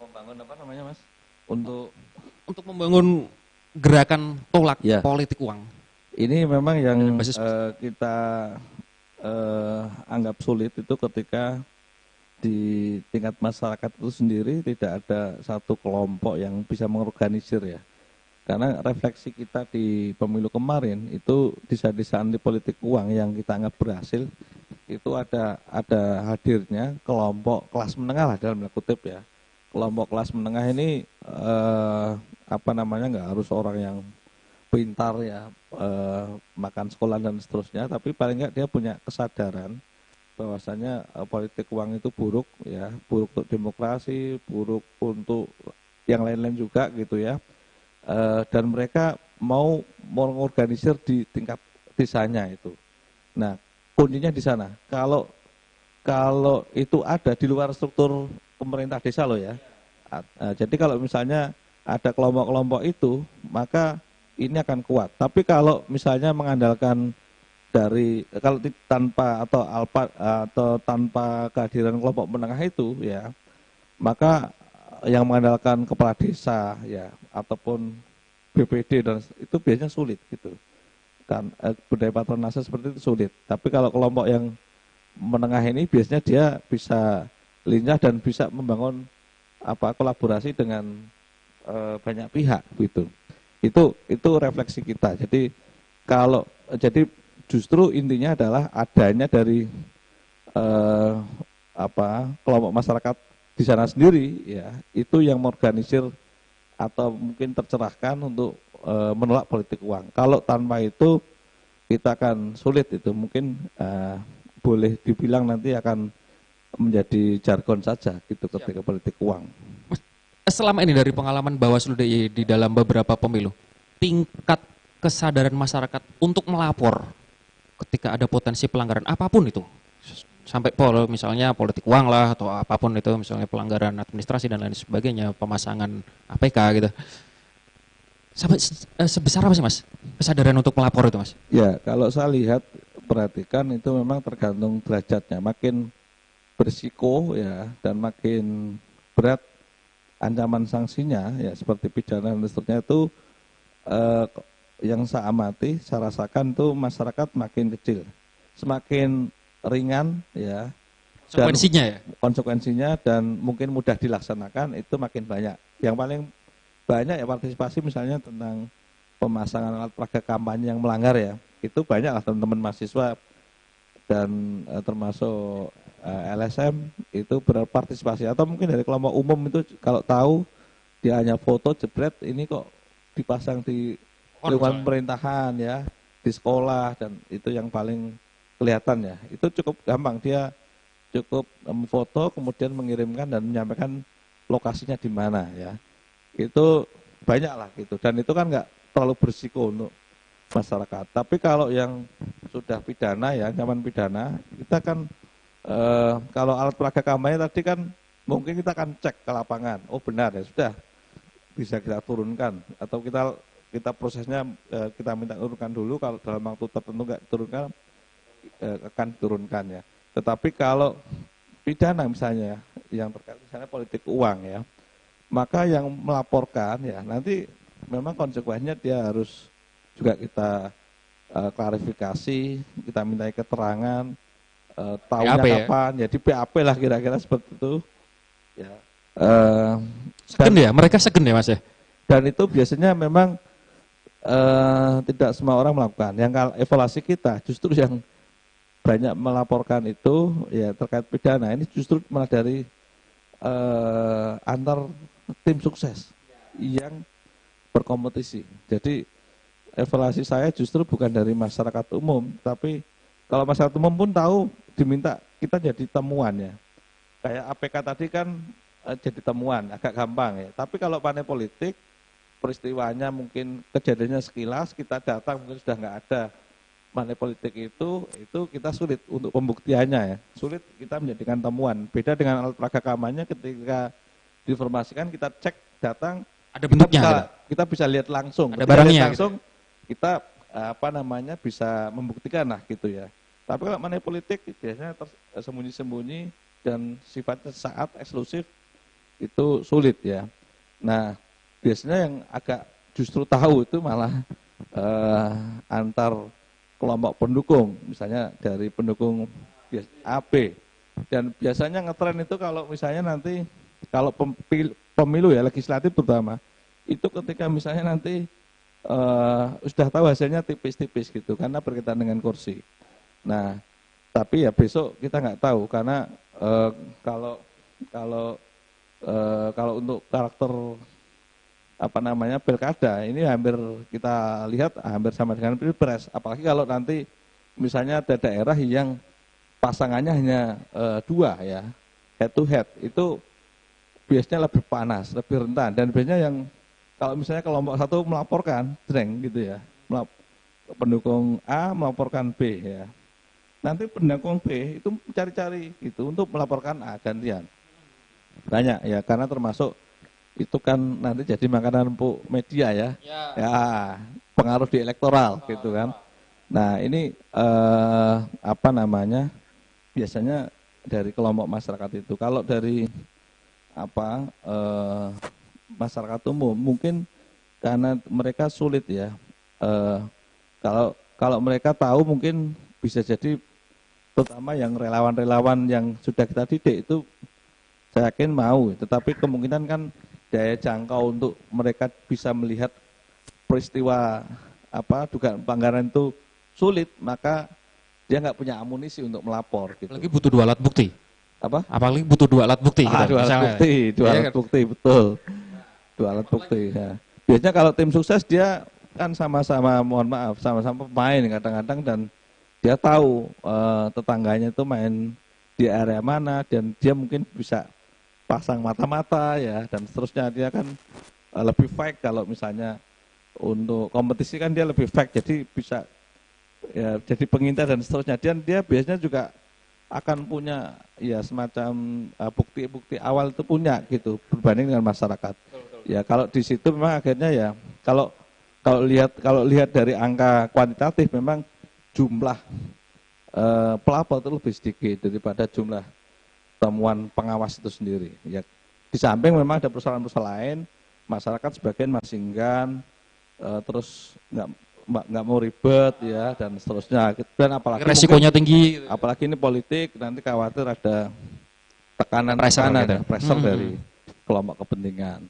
membangun apa namanya Mas? Untuk Untuk membangun gerakan tolak ya, politik uang ini memang yang dengan basis massa. kita anggap sulit itu ketika di tingkat masyarakat itu sendiri tidak ada satu kelompok yang bisa mengorganisir ya. Karena refleksi kita di pemilu kemarin itu desain-desain di politik uang yang kita anggap berhasil itu ada hadirnya kelompok kelas menengah lah dalam tanda kutip ya. Kelompok kelas menengah ini apa namanya nggak harus orang yang pintar ya makan sekolah dan seterusnya, tapi paling nggak dia punya kesadaran bahwasanya politik uang itu buruk ya, buruk untuk demokrasi, buruk untuk yang lain-lain juga gitu ya. Dan mereka mau mengorganisir di tingkat desanya itu. Nah, kuncinya di sana. Kalau kalau itu ada di luar struktur pemerintah desa loh ya. Jadi kalau misalnya ada kelompok-kelompok itu, maka ini akan kuat. Tapi kalau misalnya mengandalkan dari kalau tanpa atau tanpa kehadiran kelompok menengah itu ya, maka yang mengandalkan kepala desa ya ataupun BPD dan itu biasanya sulit gitu kan, budaya patronase seperti itu sulit. Tapi kalau kelompok yang menengah ini biasanya dia bisa lincah dan bisa membangun apa kolaborasi dengan banyak pihak gitu. Itu refleksi kita. Jadi kalau jadi justru intinya adalah adanya dari eh, apa kelompok masyarakat di sana sendiri ya itu yang mengorganisir atau mungkin tercerahkan untuk menolak politik uang. Kalau tanpa itu kita akan sulit itu mungkin boleh dibilang nanti akan menjadi jargon saja gitu Siap. ketika politik uang. Selama ini dari pengalaman Bawaslu DIY di dalam beberapa pemilu, tingkat kesadaran masyarakat untuk melapor ketika ada potensi pelanggaran apapun itu, sampai misalnya politik uang lah atau apapun itu, misalnya pelanggaran administrasi dan lain sebagainya, pemasangan APK gitu. Sampai sebesar apa sih Mas kesadaran untuk melapor itu Mas? Ya, kalau saya lihat perhatikan itu memang tergantung derajatnya. Makin berisiko ya dan makin berat ancaman sanksinya ya seperti pidana dan seterusnya itu eh, yang saya amati, saya rasakan tuh masyarakat makin kecil, semakin ringan ya dan Konsekuensinya ya. konsekuensinya dan mungkin mudah dilaksanakan itu makin banyak. Yang paling banyak ya partisipasi misalnya tentang pemasangan alat peraga kampanye yang melanggar ya, itu banyak lah teman-teman mahasiswa dan termasuk LSM itu berpartisipasi atau mungkin dari kelompok umum itu kalau tahu dia hanya foto jebret ini kok dipasang di lingkungan pemerintahan ya di sekolah dan itu yang paling kelihatan ya itu cukup gampang dia cukup memfoto kemudian mengirimkan dan menyampaikan lokasinya di mana ya itu banyak lah gitu dan itu kan nggak terlalu berisiko untuk masyarakat tapi kalau yang sudah pidana ya ancaman pidana kita kan kalau alat peraga kampanye tadi kan mungkin kita akan cek ke lapangan oh benar ya sudah bisa kita turunkan atau kita prosesnya kita minta turunkan dulu kalau dalam waktu tertentu nggak turunkan akan turunkan ya. Tetapi kalau pidana misalnya yang terkait misalnya politik uang ya, maka yang melaporkan ya nanti memang konsekuensinya dia harus juga kita klarifikasi, kita minta keterangan, tahunya PAP ya. kapan, jadi PAP lah kira-kira seperti itu. Ya. Eh, dan Segen ya, mereka segen ya Mas ya. dan itu biasanya memang tidak semua orang melakukan. Yang kalau evaluasi kita justru yang banyak melaporkan itu ya terkait pidana ini justru malah dari antar tim sukses yang berkompetisi. Jadi evaluasi saya justru bukan dari masyarakat umum, tapi kalau masyarakat umum pun tahu diminta kita jadi temuan ya. Kayak APK tadi kan jadi temuan, agak gampang ya. Tapi kalau panel politik peristiwanya mungkin kejadiannya sekilas kita datang mungkin sudah nggak ada money politik itu kita sulit untuk pembuktiannya ya sulit kita menjadikan temuan beda dengan alat peraga kampanye ketika diinformasikan kita cek datang Ada kita bentuknya bisa gitu. kita bisa lihat langsung Ada ketika lihat barangnya gitu. langsung kita apa namanya bisa membuktikan lah gitu ya tapi kalau money politik biasanya sembunyi-sembunyi dan sifatnya saat eksklusif itu sulit ya. Nah, biasanya yang agak justru tahu itu malah antar kelompok pendukung, misalnya dari pendukung AB. Dan biasanya ngetren itu kalau misalnya nanti, kalau pemilu ya, legislatif terutama, itu ketika misalnya nanti sudah tahu hasilnya tipis-tipis gitu, karena berkaitan dengan kursi. Nah, tapi ya besok kita nggak tahu, karena kalau kalau kalau untuk karakter apa namanya pilkada ini hampir kita lihat hampir sama dengan pilpres, apalagi kalau nanti misalnya ada daerah yang pasangannya hanya dua ya, head to head, itu biasanya lebih panas, lebih rentan, dan biasanya yang kalau misalnya kelompok satu melaporkan, jreng gitu ya, pendukung A melaporkan B ya, nanti pendukung B itu cari-cari gitu untuk melaporkan A gantian, banyak ya, karena termasuk itu kan nanti jadi makanan empuk media ya, ya pengaruh di elektoral gitu kan. Nah ini apa namanya, biasanya dari kelompok masyarakat itu. Kalau dari apa masyarakat umum mungkin karena mereka sulit ya. Kalau mereka tahu mungkin bisa jadi, terutama yang relawan-relawan yang sudah kita didik itu saya yakin mau, tetapi kemungkinan kan daya jangkau untuk mereka bisa melihat peristiwa apa dugaan pelanggaran itu sulit, maka dia nggak punya amunisi untuk melapor gitu. Apalagi butuh dua alat bukti. Apa? Apalagi butuh dua alat bukti. Dua alat bukti, dua alat bukti, betul. Dua alat bukti. Ya. Biasanya kalau tim sukses dia kan sama-sama, mohon maaf, sama-sama pemain kadang-kadang, dan dia tahu tetangganya itu main di area mana, dan dia mungkin bisa pasang mata-mata ya, dan seterusnya. Dia kan lebih fake, kalau misalnya untuk kompetisi kan dia lebih fake, jadi bisa ya jadi pengintai dan seterusnya. Dan dia biasanya juga akan punya ya semacam bukti-bukti awal itu punya gitu berbanding dengan masyarakat. Ya kalau di situ memang akhirnya ya kalau lihat dari angka kuantitatif memang jumlah pelapor itu lebih sedikit daripada jumlah temuan pengawas itu sendiri. Ya, di samping memang ada persoalan-persoalan lain, masyarakat sebagian masih enggan, terus nggak mau ribet ya, dan seterusnya. Dan apalagi resikonya tinggi. Apalagi ini politik, nanti khawatir ada tekanan pressure pressure dari kelompok kepentingan.